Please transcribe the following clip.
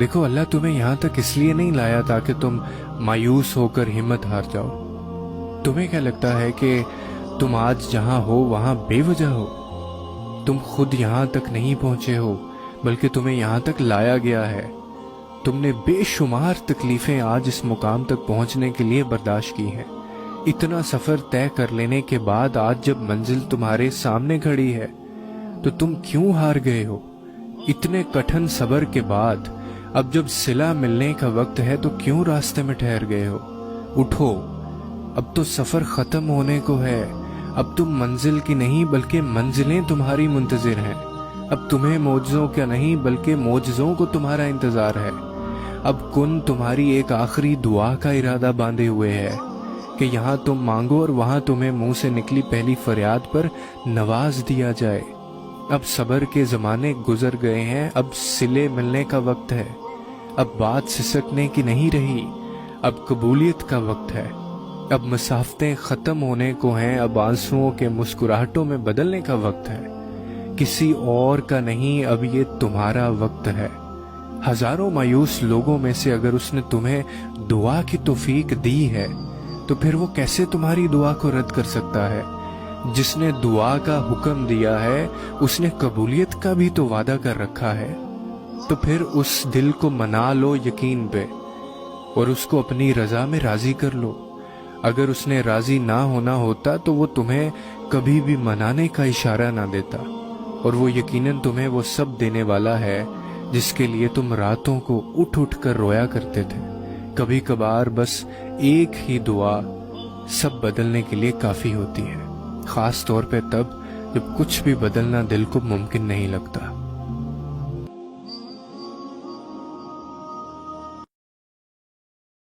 دیکھو اللہ تمہیں یہاں تک اس لیے نہیں لایا تاکہ تم مایوس ہو کر ہمت ہار جاؤ۔ تمہیں کیا لگتا ہے کہ تم آج جہاں ہو وہاں بے وجہ ہو؟ تم خود یہاں تک نہیں پہنچے ہو بلکہ تمہیں یہاں تک لایا گیا ہے۔ تم نے بے شمار تکلیفیں آج اس مقام تک پہنچنے کے لیے برداشت کی ہیں۔ اتنا سفر طے کر لینے کے بعد آج جب منزل تمہارے سامنے کھڑی ہے تو تم کیوں ہار گئے ہو؟ اتنے کٹھن صبر کے بعد اب جب صلہ ملنے کا وقت ہے تو کیوں راستے میں ٹھہر گئے ہو؟ اٹھو، اب تو سفر ختم ہونے کو ہے۔ اب تم منزل کی نہیں بلکہ منزلیں تمہاری منتظر ہیں۔ اب تمہیں معجزوں کا نہیں بلکہ معجزوں کو تمہارا انتظار ہے۔ اب کن تمہاری ایک آخری دعا کا ارادہ باندھے ہوئے ہے کہ یہاں تم مانگو اور وہاں تمہیں منہ سے نکلی پہلی فریاد پر نواز دیا جائے۔ اب صبر کے زمانے گزر گئے ہیں، اب صلے ملنے کا وقت ہے۔ اب بات سسکنے کی نہیں رہی، اب قبولیت کا وقت ہے۔ اب مسافتیں ختم ہونے کو ہیں، اب آنسوؤں کے مسکراہٹوں میں بدلنے کا وقت ہے۔ کسی اور کا نہیں، اب یہ تمہارا وقت ہے۔ ہزاروں مایوس لوگوں میں سے اگر اس نے تمہیں دعا کی توفیق دی ہے تو پھر وہ کیسے تمہاری دعا کو رد کر سکتا ہے؟ جس نے دعا کا حکم دیا ہے اس نے قبولیت کا بھی تو وعدہ کر رکھا ہے۔ تو پھر اس دل کو منا لو یقین پہ اور اس کو اپنی رضا میں راضی کر لو۔ اگر اس نے راضی نہ ہونا ہوتا تو وہ تمہیں کبھی بھی منانے کا اشارہ نہ دیتا، اور وہ یقیناً تمہیں وہ سب دینے والا ہے جس کے لیے تم راتوں کو اٹھ اٹھ کر رویا کرتے تھے۔ کبھی کبھار بس ایک ہی دعا سب بدلنے کے لیے کافی ہوتی ہے، خاص طور پہ تب جب کچھ بھی بدلنا دل کو ممکن نہیں لگتا۔